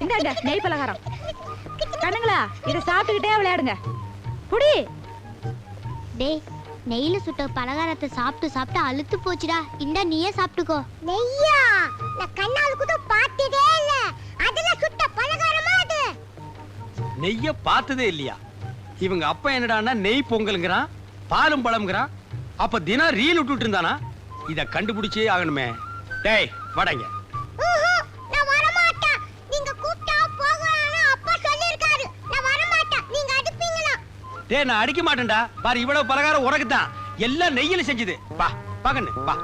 இந்தாங்க நெய் பலகாரம். கண்ணுங்களா இத சாப்பிட்டுக்கிட்டே விளையாடுங்க. குடி. டேய், நெய்ல சுட்ட பலகாரத்தை சாப்பிட்டு சாப்பிட்டு அழுத்து போச்சுடா. இந்தா நீயே சாப்பிட்டுக்கோ. நெய்யா? நான் கண்ணால கூட பார்த்ததே இல்ல. அதுல சுட்ட பலகாரமா அது? நெய்ய பார்த்ததே இல்லையா? இவங்க அப்பா என்னடான்னா நெய் பொங்கல்ங்கறான், பாலும் பழம்ங்கறான். அப்ப தினம் ரீல் விட்டுட்டு இருந்தானா? இத கண்டுபிடிச்சே ஆகணுமே. டேய் வாடங்க. நான் வர மாட்டேன். நீங்க கூப்பிட்டா போகலாம்னு அப்பா சொல்லிருக்காரு. நான் வர மாட்டேன். நீங்க அடிப்பீங்களா? டேய் நான் அடிக்க மாட்டேன்டா. பாரு இவ்வளவு பலகாரம் உனக்கு தான். எல்லாம் நெய்யில செஞ்சது. வா பாக்கண்ணு வா.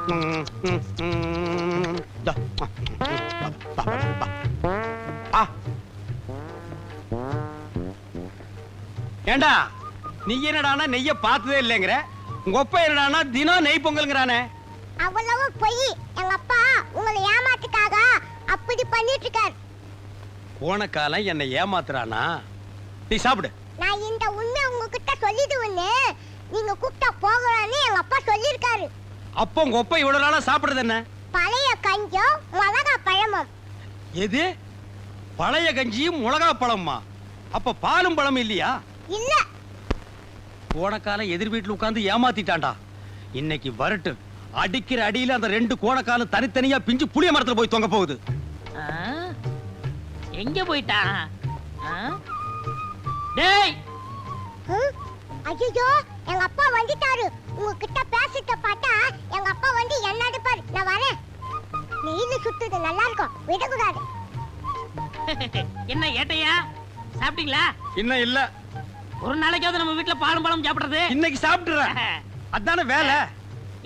ஏண்டா நீ என்னடானா நெய்ய பார்த்ததே இல்லைங்கற, உங்க அப்பா என்னடானா தினம் நெய் பொங்கல்ங்கறானே. அவ்வளவு பொய். எங்க அப்பா உங்களை ஏமாத்துக்காக அப்படி பண்ணிட்டு இருக்காரு. போன காலம் என்ன ஏமாத்துறானா? நீ சாப்பிடு. நான் இந்த உண்மை உங்ககிட்ட சொல்லிடுவேன்னு நீங்க கூப்பிட்டா போகலாம்னு எங்க அப்பா சொல்லிருக்காரு. அப்போ உங்க அப்பா இவ்வளவு நாளா சாப்பிடுறது என்ன? பழைய கஞ்சும் மிளகா பழமும். எது? பழைய கஞ்சியும் மிளகா பழமா? அப்ப பாலும் பழம் இல்லையா? இல்ல. போன காலம் எதிர் வீட்டுல உட்கார்ந்து ஏமாத்திட்டான்டா. இன்னைக்கு வரட்டு அடிக்கிற அடியில அந்த ரெண்டு கோணக்காலம் தனித்தனியா பிஞ்சு புளிய மரத்துல போய் தொங்க போகுது. எங்க போயிட்டா? டேய் ஐயோ, எங்க அப்பா வந்துட்டாரு. உங்ககிட்ட பேசிட்ட பார்த்தா எங்க அப்பா வந்து என்ன அடிப்பாரு. நான் வரேன். நெய்ல சுட்டுது நல்லா இருக்கும், விடக்கூடாது. என்ன ஏட்டையா சாப்பிட்டீங்களா? இன்னும் இல்ல. ஒரு நாளைக்காவது நம்ம வீட்டுல பாலும் பழம் சாப்பிடுறது. இன்னைக்கு சாப்பிட்டுறேன். அதானே வேலை.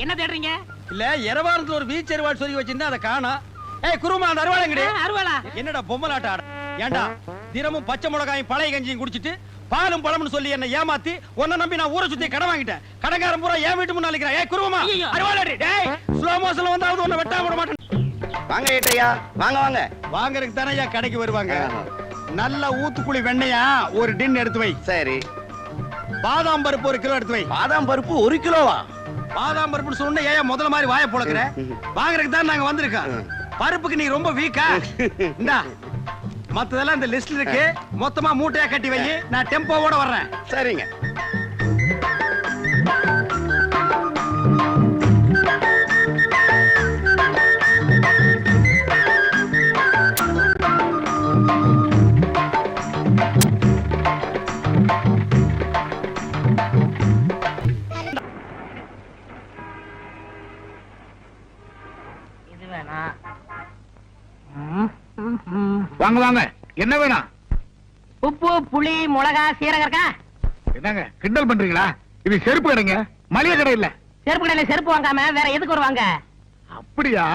என்ன தேடுறீங்க? இல்ல எரவாரத்துல ஒரு வீச் அருவாள் சொல்லி வச்சிருந்தா அதை காணோம். ஏய் குருமா அந்த அருவாள் எங்கடி? அருவாளா? என்னடா பொம்மலாட்ட ஆட? ஏண்டா தினமும் பச்சை மிளகாயும் பழைய கஞ்சியும் குடிச்சிட்டு பாலும் பழம்னு சொல்லி என்ன ஏமாத்தி உன்னை நம்பி நான் ஊரை சுத்தி கடன் வாங்கிட்டேன். கடங்காரன் பூரா என் வீட்டு முன்னால நிக்கிறேன். ஏய் குருமா அருவாளடி. டேய் ஸ்லோ மோஷன்ல வந்தாவது உன்னை வெட்டாம விட மாட்டேன். வாங்க ஏட்டையா, வாங்க வாங்க. வாங்கறதுக்கு தானே ஐயா கடைக்கு வருவாங்க. நல்ல ஊத்துக்குழி வெண்ணையா ஒரு டின் எடுத்து வை. சரி. பாதாம் பருப்பு 1 கிலோ எடுத்து வை. பாதாம் பருப்பு 1 கிலோவா? பாதாம் பருப்புன்னு சொன்ன ஏன் முதல்ல மாதிரி வாயை பொளக்குற? வாங்குறதுக்கு தான் நாங்க வந்திருக்கோம். பருப்புக்கு நீ ரொம்ப வீக்கா? இந்தா மத்ததெல்லாம் இந்த லிஸ்ட்ல இருக்கு. மொத்தமா மூட்டையா கட்டி வை. நான் டெம்போவோட வர்றேன். சரிங்க. வாங்க வாங்க. என்ன வேணும்? உப்பு, புளி, மிளகா, சீரகம் இருக்கா? என்னங்க கிண்டல் பண்றீங்களா? இது செருப்பு கடைங்க, மளிகை கடை இல்ல. செருப்பு கடையில செருப்பு வாங்காம வேற எதுக்கு வருவாங்க? அப்படியா?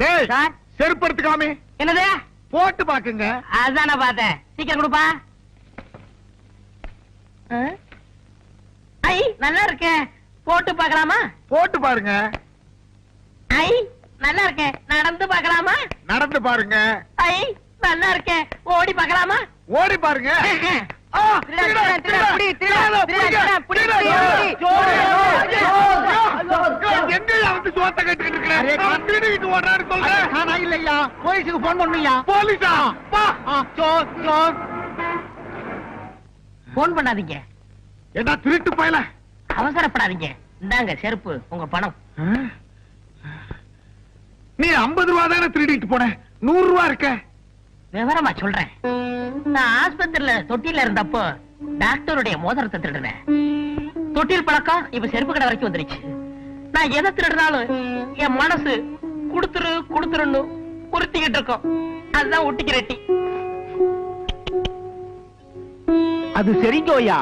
டேய் சார், செருப்பு எடுத்துக்காமே. என்னது? போட்டு பாக்குங்க. அதான் நான் பார்த்தேன். சீக்கிரம் கொடுப்பா. ஐ நல்லா இருக்கே. போட்டு பார்க்கலாமா? போட்டு பாருங்க. ஐ நல்லா இருக்கே. நடந்து பார்க்கலாமா? நடந்து பாருங்க. ஐ நல்லா இருக்கே. ஓடி பார்க்கலாமா? ஓடி பாருங்க. எங்கயா வந்து சோத்த கட்டிட்டு இருக்கிறேன்? ஓடுறாரு சொல்றேன். இல்லையா போலீஸுக்கு போன் பண்ணுயா? போலீஸா? போன் பண்ணாதீங்க. என்ன திருட்டு போயல? அவசரப்படாதீங்க. இந்தாங்க செருப்பு, உங்க பணம். நீ 50 ரூபா தானே திருடிட்டு போன, 100 ரூபா இருக்க. விவரமா சொல்றேன். நான் ஆஸ்பத்திரியில தொட்டில இருந்தப்போ டாக்டருடைய மோதிரத்தை திருடுனேன். தொட்டில் பழக்கம் இப்ப செருப்பு கடை வரைக்கும் வந்துருச்சு. நான் எதை திருடினாலும் என் மனசு குடுத்துரு குடுத்துருன்னு உறுத்திக்கிட்டு இருக்கோம். அதுதான் ஒட்டிக்கு ரெட்டி. அது சரிங்கோயா,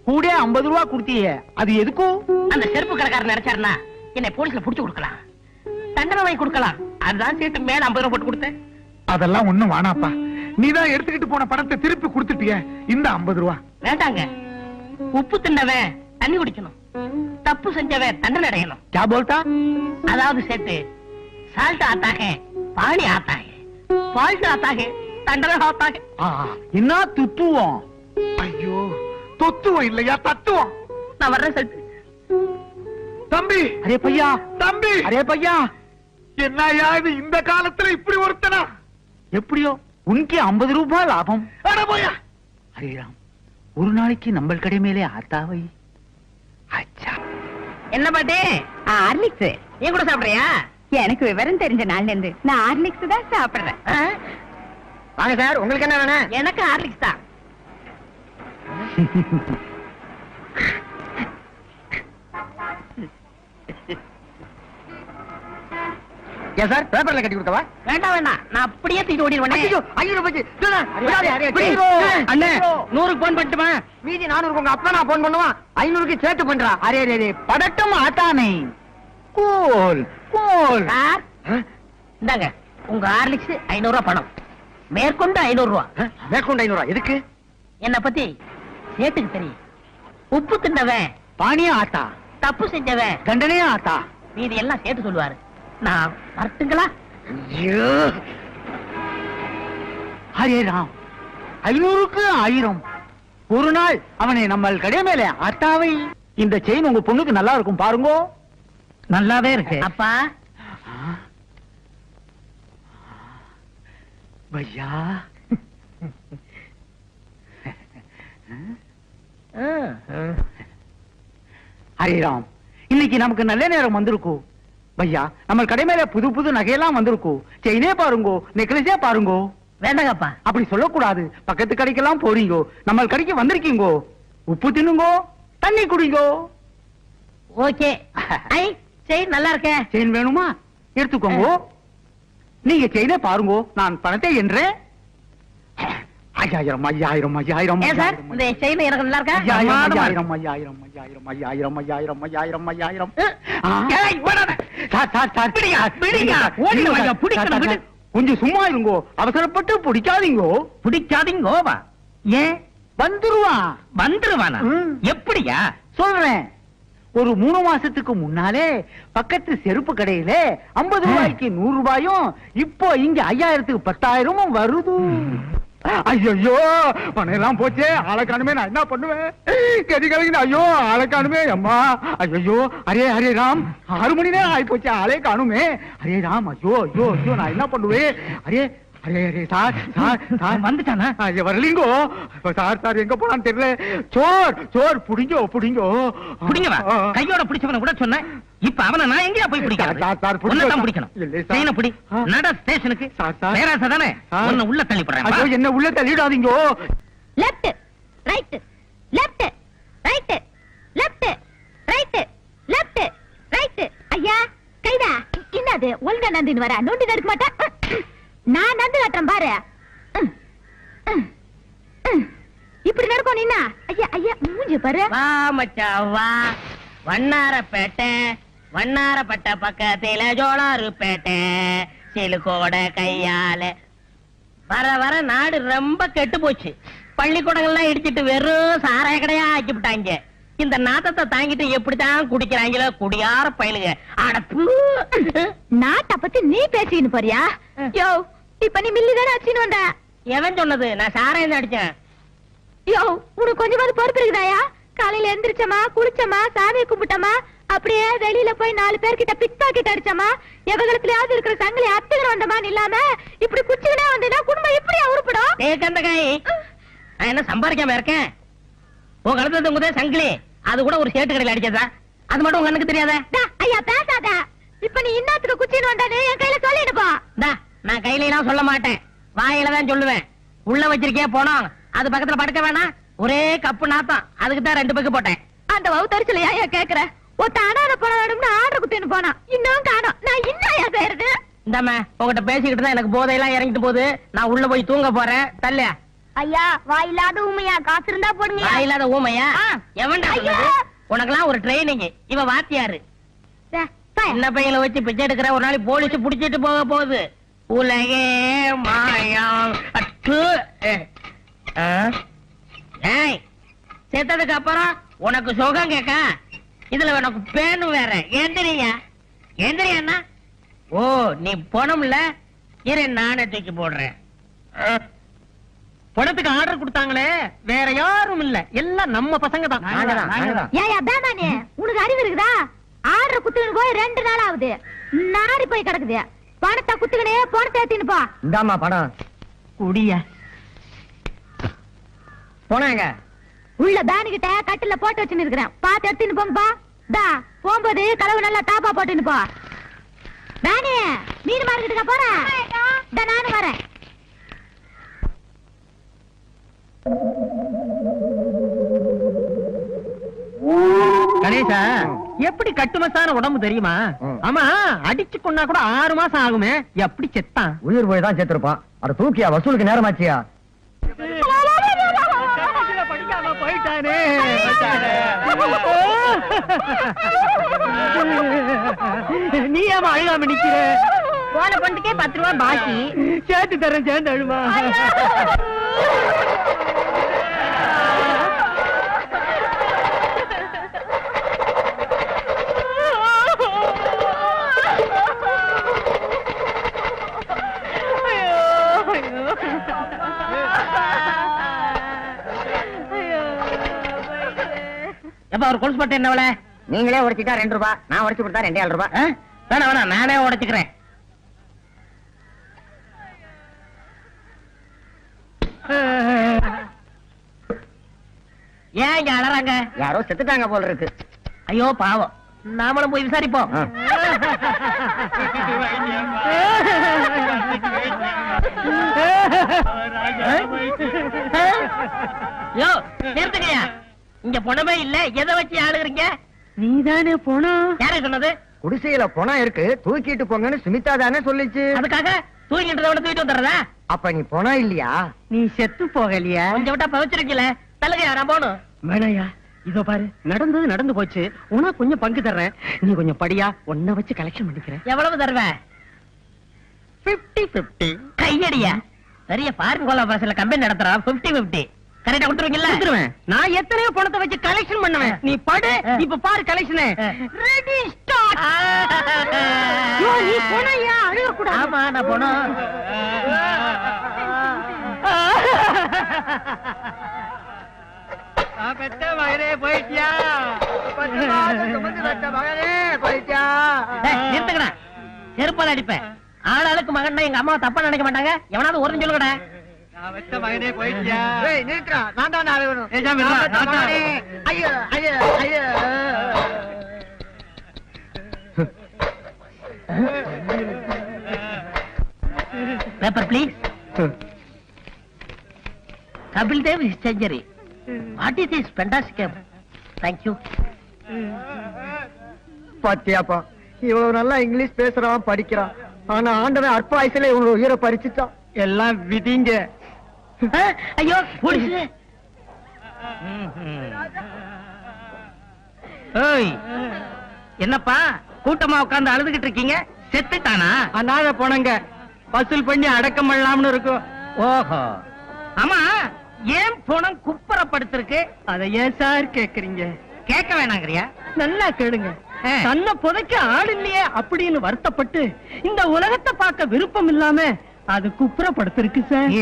கூட 50 ரூபா கொடுத்தீங்க, அது எதுக்கும்? அந்த செருப்பு கடைக்காரர் நினைச்சாருன்னா என்னை போலீஸ்ல புடிச்சு கொடுக்கலாம், தண்டனை வாங்கி கொடுக்கலாம். அதுதான் சேர்த்து மேல 50 ரூபா போட்டு கொடுத்தேன். அதெல்லாம் ஒண்ணும் வேணாப்பா. நீதான் எடுத்துக்கிட்டு போன பணத்தை திருப்பி கொடுத்துட்டிய. இந்த 50 ரூபா வேண்டாங்க. உப்பு தின்னவன் தண்ணி குடிக்கணும், தப்பு செஞ்சவன் தண்டனை அடையணும். क्या बोलता? அதாவது சேர்த்து சால்ட் ஆத்தாக பாணி ஆத்தாக ஃபால்ட் ஆத்தாக தண்டனை ஆத்தாக. என்ன துத்துவோம்? ஐயோ, தொத்துவம் இல்லையா, தத்துவம். நான் வர்றேன் சேர்த்து. தம்பி, அரே பையா, தம்பி, அரே பையா, என்னையா இது இந்த காலத்துல இப்படி ஒருத்தனா? எப்படியோ உனக்கு 50 ரூபாய் லாபம். அட போயா. ஹரிராம், ஒரு நாளைக்கு நம்ம கடை மேலே ஆத்தாவை. அச்சா, என்ன பாட்டி? ஹார்லிக்ஸ். நீ கூட சாப்பிடுறியா? எனக்கு விவரம் தெரிஞ்ச நாள்ல இருந்து நான் ஹார்லிக்ஸ் தான் சாப்பிடுறேன். வாங்க சார், உங்களுக்கு என்ன வேணும்? எனக்கு ஹார்லிக்ஸ் தான். ஏன் சார் பேப்பர்ல கட்டி கொடுத்தவா? வேண்டாம் வேண்டாம், நான் அப்படியே தூக்கிட்டு ஓடிடுவேன். ஐயோ, 500 போச்சு. சொல்லுங்க. அண்ணே 100க்கு போன் பண்ணிட்டுமா? மீதி 400 உங்க அப்பா நான் போன் பண்ணுவான். 500க்கு சேர்த்து பண்றா. அரே ரே படட்டும் ஆத்தானே. Cool cool. சார் இந்தாங்க உங்க ஹார்லிக்ஸ் 500 ரூபாய் பணம். மேற்கொண்டு 500 ரூபாய். மேற்கொண்டு 500 எதுக்கு? என்ன பத்தி சேட்டுக்கு தெரியும். உப்பு தின்னவன், பாணியா ஆத்தா, தப்பு செஞ்சவன், தண்டனையா ஆத்தா. மீதி எல்லாம் சேட்டு சொல்லுவாரு. நான் வரட்டுங்களா? ஹரே ராம், 500க்கு 1000. ஒரு நாள் அவனை நம்ம கடை மேலே ஆத்தாவை. இந்த செயின் உங்க பொண்ணுக்கு நல்லா இருக்கும் பாருங்க. நல்லாவே இருக்கு அப்பா. பையா, ஹரே ராம், இன்னைக்கு நமக்கு நல்ல நேரம் வந்திருக்கும். பையா, நம்ம கடை மேல புது புது நகையெல்லாம் வந்திருக்கும். செயினே பாருங்கோ, நெக்லஸே பாருங்கோ. வேண்டாங்கப்பா. அப்படி சொல்லக்கூடாது. பக்கத்து கடைக்கெல்லாம் போறீங்கோ, நம்ம கடைக்கு வந்திருக்கீங்கோ. உப்பு தின்னுங்கோ, தண்ணி குடிங்கோ. ஓகே. ஐ செயின் நல்லா இருக்கே. செயின் வேணுமா? எடுத்துக்கோங்க. நீங்க செயினே பாருங்கோ, நான் பணத்தை என்றேன். 5000 5000 5000. ஏன் சார் இந்த செயின் எனக்கு நல்லா இருக்கா? 5000 5000 5000 5000 5000 5000. ஏய் ஓடாத. சார் பிடிங்க, பிடிங்க. ஓடிடு வாங்க, பிடிக்கணும், விடு. கொஞ்சம் சும்மா இருங்கோ, அவசரப்பட்டு பிடிக்காதீங்கோ. பிடிக்காதீங்கோவா? ஏன்? வந்துருவான். வந்துருவானா? ம். எப்படியா? சொல்றேன். ஒரு 3 மாசத்துக்கு முன்னாலே பக்கத்து செருப்பு கடையில 50 ரூபாய்க்கு 100 ரூபாயும், இப்போ இங்க 5000க்கு 10,000 வருது. ஐயோ, பணம் எல்லாம் போச்சே, ஆளை காணுமே, நான் என்ன பண்ணுவேன்? கதி கலங்கின. ஐயோ, ஆளை காணுமே அம்மா. ஐயோ, அரே ஹரே ராம், 6 மணி நேரம் ஆயி போச்சு, ஆளே காணுமே. ஹரே ராம், ஐயோ ஐயோ ஐயோ, நான் என்ன பண்ணுவேன்? Array array array sir sir sir வந்துட்டானா? வரலீங்கோ. சார் சார் எங்க போனான்னு தெரியல. சோர் சோர், புடிங்கோ புடிங்கோ. பிடிங்கவா? கையோட பிடிச்சவன கூட சொன்னேன். இப்ப அவனை நான் எங்கயா போய் பிடிக்கிறது? சார், சார், பிடிங்க. உன்னை தான் பிடிக்கணும். இல்லை, சார். செயினை பிடி. ஆ. நட ஸ்டேஷனுக்கு. Sir, sir. பேராசை தானே? சார். உன்னை உள்ள தள்ளி ஐயோ, போடுறேன். என்ன உள்ள தள்ளிடாதீங்கோ. Left right left right left right left right. ஐயா கைதா. என்னது ஒழுங்கா நந்தின்னு வர? நோண்டி நடக்க மாட்டேன். நான் நந்து காட்டுறேன் பாரு. இப்படி நடக்கும் நீனா? ஐயா ஐயா, மூஞ்சி பாரு. வா மச்சான் வா. வண்ணாரப்பேட்டை, வண்ணாரப்பட்ட பக்கத்தில ஜோளாருப்பேட்டை, சிலுக்கோட கையால. வர வர நாடு ரொம்ப கெட்டு போச்சு. பள்ளிக்கூடங்கள்லாம் இடிச்சிட்டு வெறும் சாராய கடையா ஆக்கி விட்டாங்க. இந்த நாத்தத்தை தாங்கிட்டு எப்படித்தான் குடிக்கிறாங்களோ குடியார பயலுங்க. அடப்பு. நாட்டை பத்தி நீ பேசிக்கின்னு போறியா? யோ, இப்ப நீ மில்லி தானே அடிச்சுன்னு வந்த. எவன் சொன்னது? நான் சாராயம் தான் அடிச்சேன். யோ, உனக்கு கொஞ்சமாவது பொறுப்பு இருக்குதாயா? காலையில எந்திரிச்சமா, குளிச்சமா, சாமியை கும்பிட்டமா, அப்படியே வெளியில போய் 4 பேர்கிட்ட பிக் பாக்கெட் அடிச்சமா, எவகலத்திலயாவது இருக்கிற சங்கிலி அத்துக்கிற வந்தமான்னு இல்லாம இப்படி குச்சிக்கிட்டே வந்தீங்கன்னா குடும்பம் எப்படியா உருப்படும்? கந்தகாய், நான் என்ன சம்பாதிக்காம இருக்கேன்? உன் கழுத்துல தொங்குதே சங்கிலி, அது கூட ஒரு சேட்டு கடையில் அடிச்சதா? அது மட்டும் உங்க கண்ணுக்கு தெரியாதா? ஐயா பேசாத. இப்ப நீ இன்னத்துக்கு குச்சின்னு வந்தானே என் கையில சொல்லிடுப்பா. நான் கையில எல்லாம் சொல்ல மாட்டேன், வாயில தான் சொல்லுவேன். உள்ள வச்சிருக்கே போனோம், அது பக்கத்துல படுக்க வேணாம். ஒரே கப்பு நாத்தம், அதுக்கு தான் 2 பக்கு போட்டேன். அந்த வவுத்தரிச்சலையா ஏன் கேக்குற? ஒத்த அனாத பணம் வேணும்னு ஆர்டர் குத்தின்னு போனா, இன்னும் காணோம். நான் இன்னும் செய்யறது? இந்தாம உங்ககிட்ட பேசிக்கிட்டு தான் எனக்கு போதையெல்லாம் இறங்கிட்டு போகுது. நான் உள்ள போய் தூங்க போறேன். தல்ல. ஐயா, வாயில்லாத உண்மையா? காசு இருந்தா போடுங்க. இல்லாத ஊமையா? ஆ. எவன்டா சொன்னது? உனக்கெல்லாம் ஒரு ட்ரைனிங். இவ வாத்தியாரு. சின்ன பையனை வச்சு பிச்சை எடுக்கிற, ஒரு நாளைக்கு போலீஸ் புடிச்சிட்டு போக போகுது. உலகே மாயம். ஏய், செத்ததுக்கு அப்புறம் உனக்கு சுகம் கேட்க, இதுல உனக்கு பேனு வேற. எந்திரியா எந்திரியா? ஓ, நீ பணம்ல இரு, நானே தூக்கி போடுறேன். பணத்துக்கு ஆர்டர் கொடுத்தாங்களே, வேற யாரும் இல்ல, எல்லாம் நம்ம பசங்க தான். ஏயா பேமானே, உனக்கு அறிவு இருக்குதா? ஆர்டர் குத்துன்னு போய் 2 நாள் ஆகுது, நாரி போய் கிடக்குது. பணத்தை குத்துக்கினே பணத்தை ஏத்தின்னு போ. இந்தாமா பணம். குடியா போனாங்க. உள்ள பேனுகிட்ட கட்டில போட்டு வச்சுன்னு இருக்கிறேன். பாத்து எடுத்துன்னு போங்கப்பா. தா போகும்போது கலவு நல்லா டாப்பா போட்டுன்னு போ. பேனு மீன் மார்க்கெட்டுக்கா போறேன். நானும் வரேன். கணேசா, எப்படி கட்டுமசான உடம்பு தெரியுமா? ஆமா, அடிச்சு கொண்டா கூட 6 மாசம் ஆகுமே, எப்படி செத்தான்? உயிர் போய் தான் சேர்த்திருப்பான். அட தூக்கியா, வசூலுக்கு நேரமாச்சியா? படிக்காம போயிட்டானே. நீ ஏமா அழுகாம நிக்கிற? போன பொண்ணுக்கே 10 ரூபாய் பாக்கி. சேர்த்து தரேன், சேர்ந்து அழுமா. எப்ப ஒரு கொலுசு பட்டு என்ன விலை? நீங்களே உடைச்சிட்டா 2 ரூபாய், நான் உடைச்சு கொடுத்தா 2.5 ரூபாய். வேணாம் வேணாம், நானே உடைச்சுக்கிறேன். ஏன் இங்க அலறாங்க? யாரோ செத்துட்டாங்க போல இருக்கு. ஐயோ பாவம், நாமளும் போய் விசாரிப்போம். யோ நிறுத்துங்கயா, இங்க பணமே இல்ல, எதை வச்சு ஆளுகிறீங்க? நீதானே போனோம். யாரே சொன்னது? குடிசையில பணம் இருக்கு, தூக்கிட்டு போங்கன்னு சுமிதா தானே சொல்லிச்சு. அதுக்காக தூக்கிட்டு தூக்கிட்டு வந்துடுறதா? அப்ப நீ பணம் இல்லையா? நீ செத்து போகலையா? கொஞ்சம் விட்டா பவிச்சிருக்கல. தலகையா நான் போகணும். வேணையா, இதோ பாரு, நடந்தது நடந்து போச்சு. உனக்கு கொஞ்சம் பங்கு தர்றேன், நீ கொஞ்சம் படியா, உன்னை வச்சு கலெக்ஷன் பண்ணிக்கிறேன். எவ்வளவு தருவேன்? 50-50. கையடியா, பெரிய ஃபாரின் கோலாபரேஷன்ல கம்பெனி நடத்துறான். 50-50 கரெக்டா கொடுத்துருவீங்கல்ல? கொடுத்துருவேன். நான் எத்தனையோ பணத்தை வச்சு கலெக்ஷன் பண்ணுவேன். நீ படு, இப்ப பாரு கலெக்ஷன். Ready start. நீ போனையா? அழுக கூடாது. ஆமா, நான் போனோம். பெத்த மகனே போயிட்டியா? நிறுத்துக்கடா, செருப்பால அடிப்பேன். ஆளாளுக்கு மகன் எங்க அம்மா தப்பா நினைக்க மாட்டாங்க. எவனாவது ஒரு சொல்லுங்கடா. பெத்த மகனே போயிட்டியா? நிறுத்துறா, நான் தான் அழுகணும். ஐயோ ஐயோ ஐயோ. Paper please. Kapil Dev is century. What is this fantastic? Thank you. பாத்தியாப்பா, இவ்வளவு நல்லா இங்கிலீஷ் பேசுறான், படிக்கிறான். ஆனா ஆண்டவன் அற்ப வயசுல இவனோட உயிரை பறிச்சுட்டான். எல்லாம் விதிங்க. ஐயோ போலீஸ். ஏய், என்னப்பா கூட்டமா உட்கார்ந்து அழுதுகிட்டு இருக்கீங்க? செத்துட்டானா? அனாத போனங்க வசூல் பண்ணி அடக்கம் பண்ணலாம்னு இருக்கும். ஓஹோ, ஆமா, ஏன் பணம் குப்பரப்படுத்திருக்கு? அதை ஏன் சார் கேக்குறீங்க? கேட்க வேணாங்கறியா? நல்லா கேளுங்க. தன்னை புதைக்க ஆள் இல்லையே அப்படின்னு வருத்தப்பட்டு இந்த உலகத்தை பார்க்க விருப்பம் இல்லாம அது குப்புறப்படுத்திருக்கு சார்.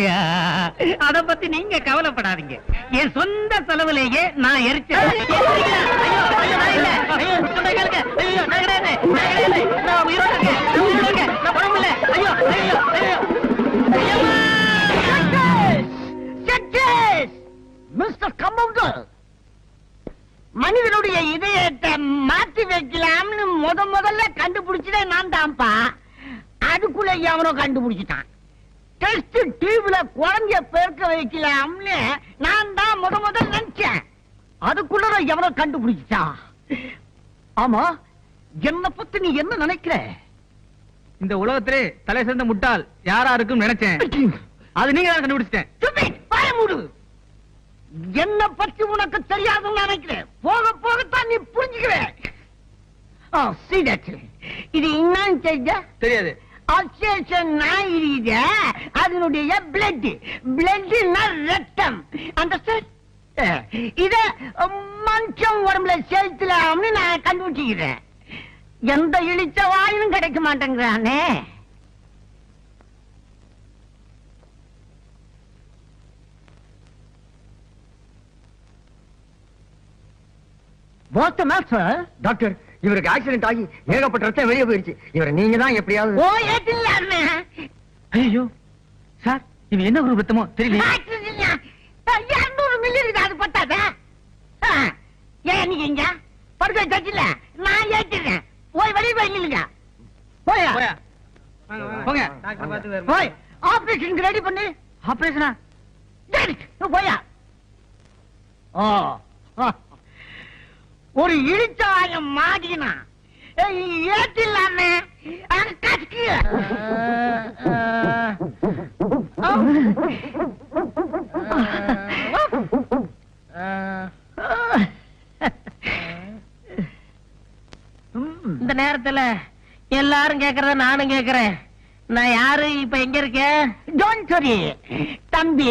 அத பத்தி நீங்க கவலைப்படாதீங்க. என் சொந்த செலவுலேயே நான் எரிச்சேன். மிஸ்டர் கம்பவுண்டர், மனிதனுடைய இதயத்தை மாத்தி வைக்கலாம்னு முதல்ல கண்டுபிடிச்சதே நான் தான்ப்பா. அதுக்குள்ள எவனோ கண்டுபிடிச்சிட்டான். டெஸ்ட் டியூப்ல குழந்தைய பெருக்க வைக்கலாம்னு நான் தான் முதல்ல நினைச்சேன். அதுக்குள்ள எவனோ கண்டுபிடிச்சிட்டான். ஆமா, என்ன பத்தி நீ என்ன நினைக்கிற? இந்த உலகத்திலே தலை சிறந்த முட்டாள் யாரா இருக்கும் நினைச்சேன். அது நீங்க தான் கண்டுபிடிச்சிட்டேன். வாய மூடு. என்ன பத்தி உனக்கு தெரியாதுன்னு நினைக்கிறேன். போக போகத்தான் நீ புரிஞ்சுக்கிற. இது என்னன்னு தெரிஞ்ச? தெரியாது. அதனுடைய பிளட் ரத்தம். இத மனுஷன் உடம்புல செலுத்தலாம்னு நான் கண்டுபிடிச்சுக்கிறேன். எந்த இழிச்ச வாயிலும் கிடைக்க மாட்டேங்கிறானே. What's the matter? டாக்டர், இவருக்கு ஆக்சிடென்ட் ஆகி ஏகப்பட்ட ரத்தம் வெளியே போயிருச்சு. இவரை நீங்க தான் எப்படியாவது. ஓ ஏத்தில்ல அண்ணே. ஐயோ சார், இவன் என்ன குரூப் ரத்தமோ தெரியல. 200 மில்லி இருக்கு, அது பத்தாதா? ஏன் நீங்க இங்க படுக்க வச்சில்ல, நான் ஏத்திடுறேன். போய் வெளியே போய் நில்லுங்க. போயா போங்க. போய் ஆபரேஷனுக்கு ரெடி பண்ணு. ஆபரேஷனா? போயா. ஒரு இழிச்சாயம் மாட்டினா ஏத்தில்லாமே. இந்த நேரத்துல எல்லாரும் கேக்குறத நானும் கேக்குறேன். நான் யாரு, இப்ப எங்க இருக்கேன்? டோன்ட் வரி தம்பி,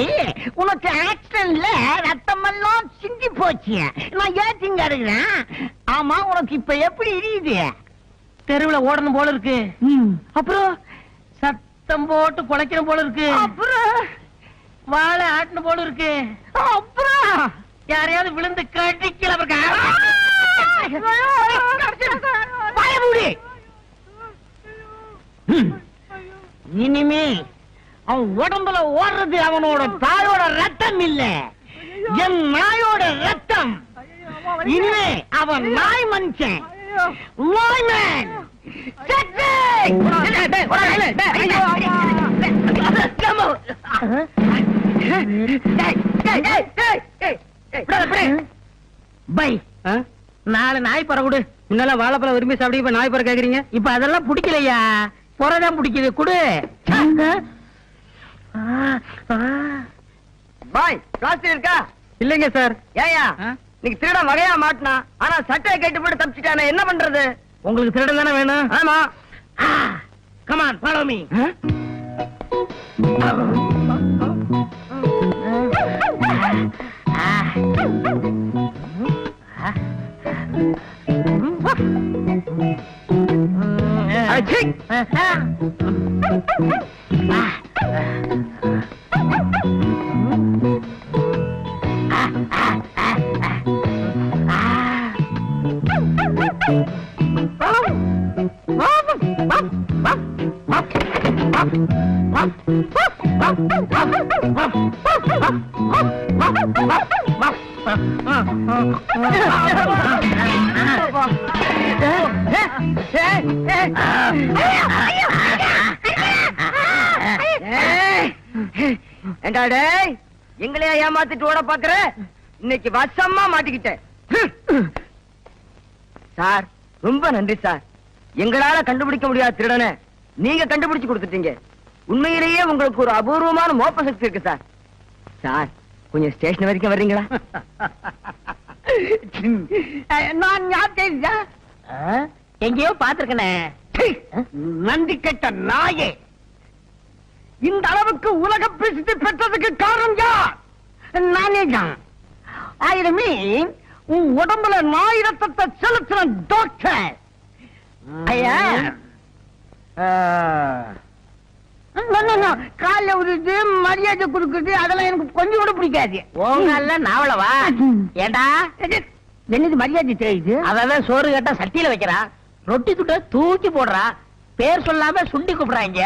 உனக்கு ஆக்சிடென்ட்ல ரத்தம் எல்லாம் சிந்தி போச்சு. நான் ஏத்திங்க இருக்கிறேன். ஆமா, உனக்கு இப்ப எப்படி இருக்குது? தெருவுல ஓடணும் போல இருக்கு. அப்புறம் சத்தம் போட்டு குலைக்கணும் போல இருக்கு. அப்புறம் வாழை ஆட்டணும் போல இருக்கு. அப்புறம் யாரையாவது விழுந்து கடிக்கல. இனிமே அவன் உடம்புல ஓடுறது அவனோட தாயோட ரத்தம் இல்ல, என் நாயோட ரத்தம். இனிமே அவன் நாய் மனுஷன், நாய்மேன். பை 4 நாய் பற கொடு. முன்னால வாழைப்பழம் விரும்பி சாப்பிட்டு இப்ப நாய் பற கேக்குறீங்க? இப்ப அதெல்லாம் பிடிக்கலையா, புறதான் பிடிக்குது. குடு. பாய், பிளாஸ்டிக் இருக்கா? இல்லைங்க சார். ஏயா நீங்க திருட வகையா மாட்டினா, ஆனா சட்டையை கேட்டு போட்டு தப்பிச்சுட்டானே, என்ன பண்றது? உங்களுக்கு திருடன் தானே வேணும்? ஆமா. Come on, follow me. ஏண்டா டேய், எங்களையா ஏமாத்திட்டு ஓட பாக்குற? இன்னைக்கு வசமா மாட்டிக்கிட்டேன். சார், ரொம்ப நன்றி சார். எங்களால கண்டுபிடிக்க முடியாத திருடனை நீங்க கண்டுபிடிச்சு கொடுத்துட்டீங்க. உண்மையிலேயே உங்களுக்கு ஒரு அபூர்வமான மோப்ப சக்தி இருக்கு சார். சார், கொஞ்சம் ஸ்டேஷன் வரைக்கும் வர்றீங்களா? நான் எங்கேயோ பாத்துருக்கனே. நன்றி கெட்ட நாயே, இந்த அளவுக்கு உலக பிரசித்தி பெற்றதுக்கு காரணம் யார்? நானே தான். ஆயிரமே உன் உடம்புல நாய் ரத்தத்தை செலுத்துற டாக்டர். ஐயா, கால உருது மரியாதை கொடுக்குறது அதெல்லாம் எனக்கு கொஞ்சம் கூட பிடிக்காது. உங்கல்ல நாவலவா? ஏண்டா என்னது மரியாதை தெரியுது? அதான் சோறு கேட்டா சட்டியில வைக்கிறா, ரொட்டி துட்ட தூக்கி போடுறா, பேர் சொல்லாம சுண்டி கூப்பிடுறாங்க.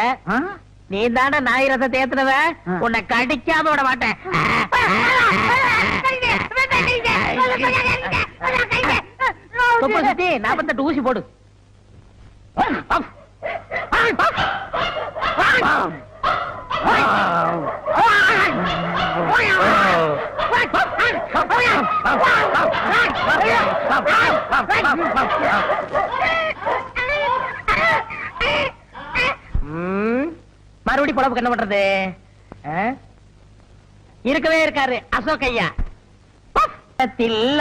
நீ தானே நாய் ரத்தத்தை ஏத்துனவ, உன்னை கடிக்காம விட மாட்டேன். தொப்பை சுத்தி 48 ஊசி போடு. மறுபடி பொழப்புக்கு என்ன பண்றது? இருக்கவே இருக்காரு அசோக் ஐயா.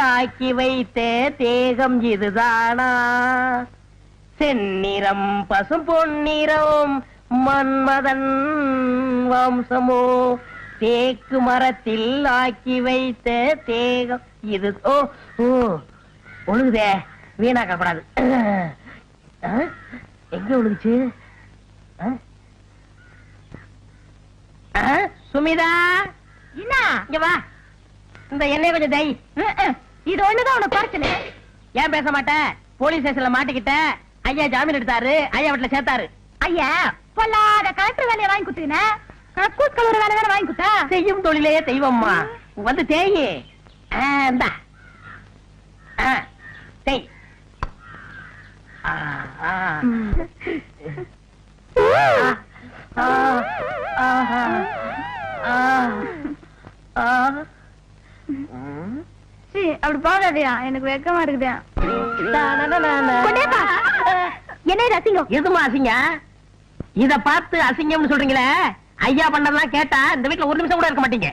ஆக்கி வைத்த தேகம் இதுதானா, செந்நிறம் பசும் பொன்னிறம் மன்மதன் வம்சமோ, தேக்கு மரத்தில் ஆக்கி வைத்த தேகம் இது. ஓ ஓ ஒழுகுதே, வீணாக்க கூடாது. எங்க ஒழுகுச்சு? சுமிதா, என்ன இங்க வா. இந்த எண்ணெய் கொஞ்சம் தை. இது ஒண்ணுதான் உனக்கு குறைச்சல. ஏன் பேச மாட்டேன்? போலீஸ் ஸ்டேஷன்ல மாட்டிக்கிட்ட ஐயா ஜாமீன் எடுத்தாரு, ஐயா வீட்டுல சேர்த்தாரு. ஐயா பொல்லாத கலெக்டர் வேலையை வாங்கி குத்துக்கின கக்கூஸ் கலர் வேலை தானே வாங்கி குத்தா செய்யும் தொழிலே தெய்வம்மா. வந்து தேயி. இந்தா. தேய். அப்படி போகாதியா, எனக்கு வெக்கமா இருக்குதா. என்ன இது அசிங்கம்? எதுமா அசிங்க? இத பார்த்து அசிங்கம்னு சொல்றீங்களே, ஐயா பண்ணதெல்லாம் கேட்டா இந்த வீட்டுல ஒரு நிமிஷம் கூட இருக்க மாட்டீங்க.